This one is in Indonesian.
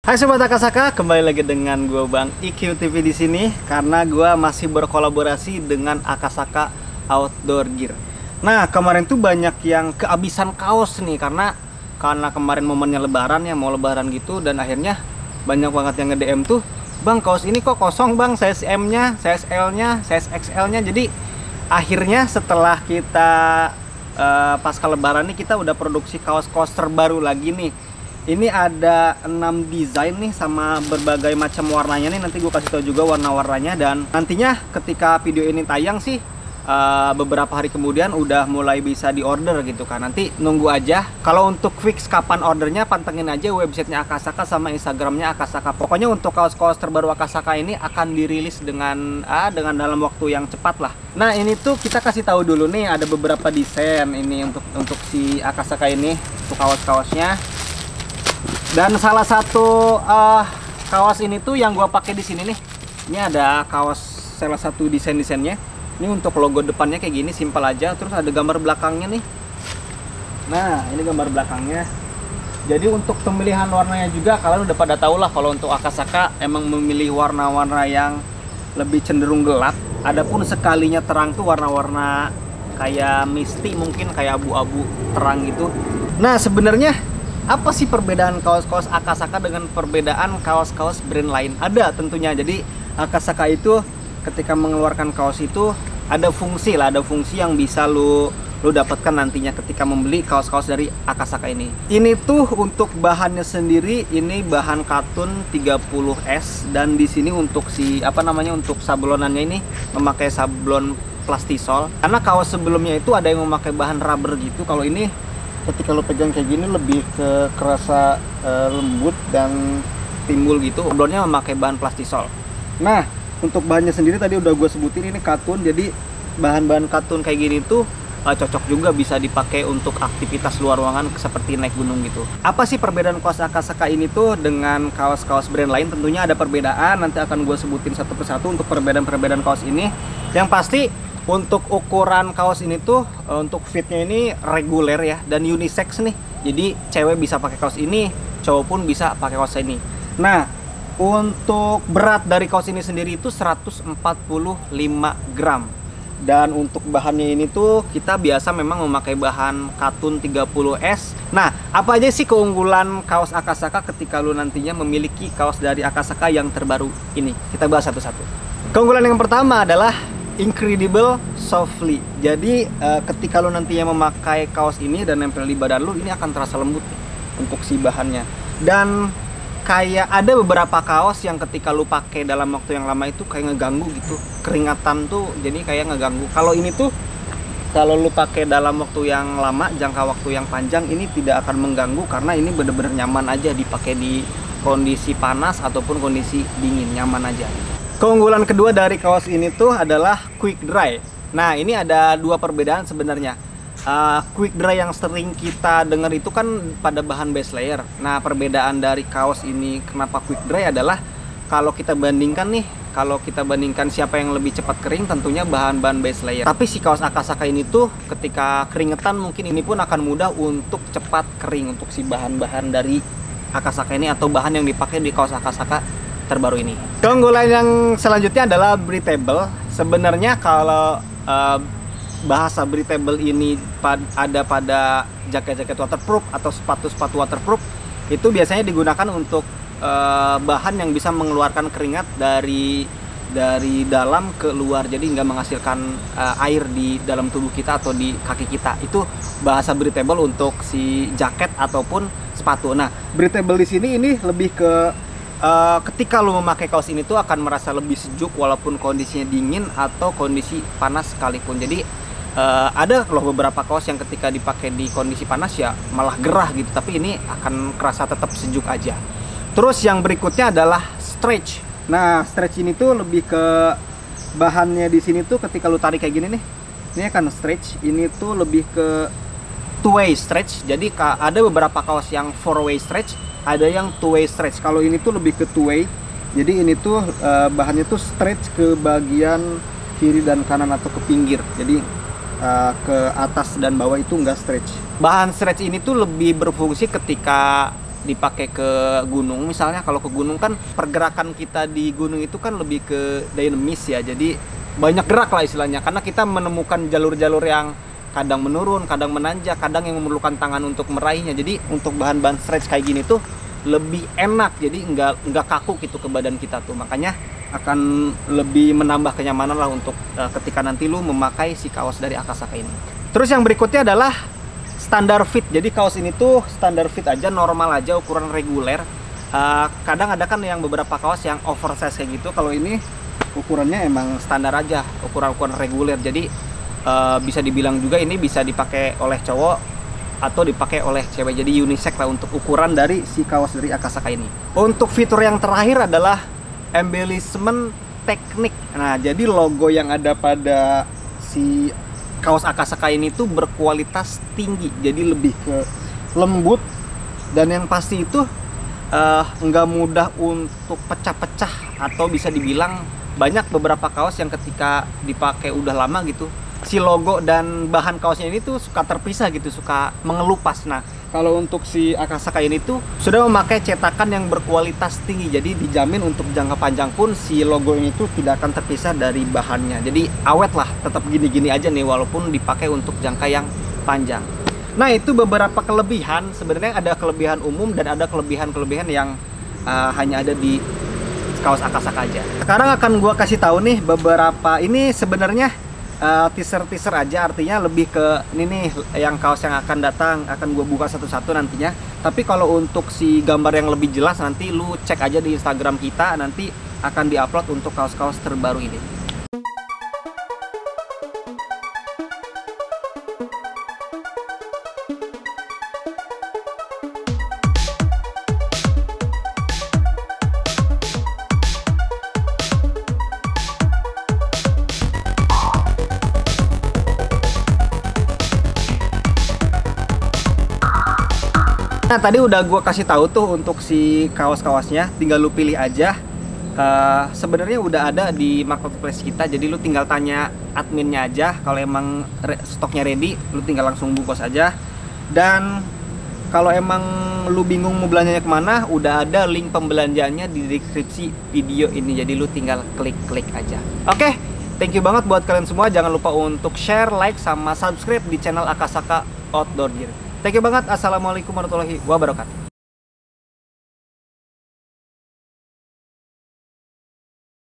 Hai Sobat Akasaka, kembali lagi dengan gue Bang IQ TV di sini karena gue masih berkolaborasi dengan Akasaka Outdoor Gear. Nah, kemarin tuh banyak yang kehabisan kaos nih karena kemarin momennya lebaran ya, mau lebaran gitu, dan akhirnya banyak banget yang nge-DM tuh, "Bang, kaos ini kok kosong, Bang, size M-nya, size L-nya, size XL-nya." Jadi akhirnya setelah kita pasca lebaran nih, kita udah produksi kaos-kaos terbaru lagi nih. Ini ada 6 desain nih sama berbagai macam warnanya nih. Nanti gue kasih tahu juga warna-warnanya, dan nantinya ketika video ini tayang sih beberapa hari kemudian udah mulai bisa diorder gitu kan. Nanti nunggu aja. Kalau untuk fix kapan ordernya, pantengin aja websitenya Akasaka sama Instagramnya Akasaka. Pokoknya untuk kaos-kaos terbaru Akasaka ini akan dirilis dengan dalam waktu yang cepat lah. Nah, ini tuh kita kasih tahu dulu nih, ada beberapa desain ini untuk si Akasaka ini, untuk kaos-kaosnya. Dan salah satu kaos ini tuh yang gua pakai di sini nih. Ini ada kaos salah satu desainnya. Ini untuk logo depannya kayak gini, simpel aja. Terus ada gambar belakangnya nih. Nah, ini gambar belakangnya. Jadi untuk pemilihan warnanya juga kalian udah pada tahu lah, kalau untuk Akasaka emang memilih warna-warna yang lebih cenderung gelap. Adapun sekalinya terang tuh warna-warna kayak misty, mungkin kayak abu-abu terang gitu. Nah, sebenarnya apa sih perbedaan kaos-kaos Akasaka dengan perbedaan kaos-kaos brand lain? Ada tentunya. Jadi Akasaka itu ketika mengeluarkan kaos itu ada fungsi yang bisa lu dapatkan nantinya ketika membeli kaos-kaos dari Akasaka ini. Ini tuh untuk bahannya sendiri, ini bahan katun 30S, dan di sini untuk untuk sablonannya ini memakai sablon plastisol. Karena kaos sebelumnya itu ada yang memakai bahan rubber gitu. Kalau ini ketika lo pegang kayak gini lebih ke kerasa lembut dan timbul gitu. Sablonnya memakai bahan plastisol. Nah, untuk bahannya sendiri tadi udah gue sebutin, ini katun. Jadi bahan-bahan katun kayak gini tuh cocok juga bisa dipakai untuk aktivitas luar ruangan seperti naik gunung gitu. Apa sih perbedaan kaos Akasaka ini tuh dengan kaos-kaos brand lain? Tentunya ada perbedaan, nanti akan gue sebutin satu persatu untuk perbedaan kaos ini. Yang pasti untuk ukuran kaos ini tuh untuk fitnya ini reguler ya, dan unisex nih. Jadi cewek bisa pakai kaos ini, cowok pun bisa pakai kaos ini. Nah, untuk berat dari kaos ini sendiri itu 145 gram. Dan untuk bahannya ini tuh kita biasa memang memakai bahan katun 30S. Nah, apa aja sih keunggulan kaos Akasaka ketika lu nantinya memiliki kaos dari Akasaka yang terbaru ini? Kita bahas satu-satu. Keunggulan yang pertama adalah incredible softly. Jadi ketika lu nantinya memakai kaos ini dan nempel di badan lu, ini akan terasa lembut nih untuk si bahannya. Dan kayak ada beberapa kaos yang ketika lu pakai dalam waktu yang lama itu kayak ngeganggu gitu, keringatan tuh jadi kayak ngeganggu. Kalau ini tuh kalau lu pakai dalam waktu yang lama, jangka waktu yang panjang, ini tidak akan mengganggu karena ini bener-bener nyaman aja dipakai di kondisi panas ataupun kondisi dingin, nyaman aja. Keunggulan kedua dari kaos ini tuh adalah quick dry. Nah, ini ada dua perbedaan sebenarnya. Quick dry yang sering kita dengar itu kan pada bahan base layer. Nah, perbedaan dari kaos ini kenapa quick dry adalah kalau kita bandingkan siapa yang lebih cepat kering, tentunya bahan-bahan base layer. Tapi si kaos Akasaka ini tuh ketika keringetan mungkin ini pun akan mudah untuk cepat kering untuk si bahan-bahan dari Akasaka ini atau bahan yang dipakai di kaos Akasaka terbaru ini. Keunggulan yang selanjutnya adalah breathable. Sebenarnya kalau bahasa breathable ini ada pada jaket-jaket waterproof atau sepatu-sepatu waterproof, itu biasanya digunakan untuk bahan yang bisa mengeluarkan keringat dari dalam ke luar, jadi nggak menghasilkan air di dalam tubuh kita atau di kaki kita. Itu bahasa breathable untuk si jaket ataupun sepatu. Nah, breathable di sini ini lebih ke ketika lo memakai kaos ini tuh akan merasa lebih sejuk walaupun kondisinya dingin atau kondisi panas sekalipun. Jadi ada loh beberapa kaos yang ketika dipakai di kondisi panas ya malah gerah gitu, tapi ini akan kerasa tetap sejuk aja. Terus yang berikutnya adalah stretch. Nah, stretch ini tuh lebih ke bahannya di sini tuh ketika lu tarik kayak gini nih, ini akan stretch. Ini tuh lebih ke two-way stretch. Jadi ada beberapa kaos yang four-way stretch, ada yang two-way stretch. Kalau ini tuh lebih ke two-way. Jadi ini tuh bahannya tuh stretch ke bagian kiri dan kanan atau ke pinggir. Jadi ke atas dan bawah itu enggak stretch. Bahan stretch ini tuh lebih berfungsi ketika dipakai ke gunung. Misalnya kalau ke gunung kan pergerakan kita di gunung itu kan lebih ke dinamis ya, jadi banyak gerak lah istilahnya, karena kita menemukan jalur-jalur yang kadang menurun, kadang menanjak, kadang yang memerlukan tangan untuk meraihnya. Jadi untuk bahan-bahan stretch kayak gini tuh lebih enak, jadi nggak kaku gitu ke badan kita tuh. Makanya akan lebih menambah kenyamanan lah untuk ketika nanti lu memakai si kaos dari Akasaka ini. Terus yang berikutnya adalah standar fit. Jadi kaos ini tuh standar fit aja, normal aja, ukuran reguler. Kadang ada kan yang beberapa kaos yang oversize kayak gitu. Kalau ini ukurannya emang standar aja, ukuran reguler. Jadi bisa dibilang juga ini bisa dipakai oleh cowok atau dipakai oleh cewek. Jadi unisex lah untuk ukuran dari si kaos dari Akasaka ini. Untuk fitur yang terakhir adalah embellishment teknik. Nah, jadi logo yang ada pada si kaos Akasaka ini tuh berkualitas tinggi. Jadi lebih ke lembut, dan yang pasti itu nggak mudah untuk pecah-pecah, atau bisa dibilang banyak beberapa kaos yang ketika dipakai udah lama gitu, si logo dan bahan kaosnya ini tuh suka terpisah gitu, suka mengelupas. Nah, kalau untuk si Akasaka ini tuh sudah memakai cetakan yang berkualitas tinggi, jadi dijamin untuk jangka panjang pun si logo ini tuh tidak akan terpisah dari bahannya. Jadi awet lah, tetap gini-gini aja nih walaupun dipakai untuk jangka yang panjang. Nah, itu beberapa kelebihan. Sebenarnya ada kelebihan umum dan ada kelebihan-kelebihan yang hanya ada di kaos Akasaka aja. Sekarang akan gua kasih tahu nih beberapa, ini sebenarnya teaser aja, artinya lebih ke ini nih yang kaos yang akan datang, akan gue buka satu-satu nantinya. Tapi kalau untuk si gambar yang lebih jelas nanti lu cek aja di Instagram kita, nanti akan diupload untuk kaos-kaos terbaru ini. Nah, tadi udah gue kasih tahu tuh untuk si kaos-kaosnya, tinggal lu pilih aja. Sebenarnya udah ada di marketplace kita, jadi lu tinggal tanya adminnya aja. Kalau emang stoknya ready, lu tinggal langsung bungkus aja. Dan kalau emang lu bingung mau belanjanya kemana, udah ada link pembelanjaannya di deskripsi video ini, jadi lu tinggal klik-klik aja. Oke, thank you banget buat kalian semua. Jangan lupa untuk share, like, sama subscribe di channel Akasaka Outdoor Gear. Thank you banget. Assalamualaikum warahmatullahi wabarakatuh.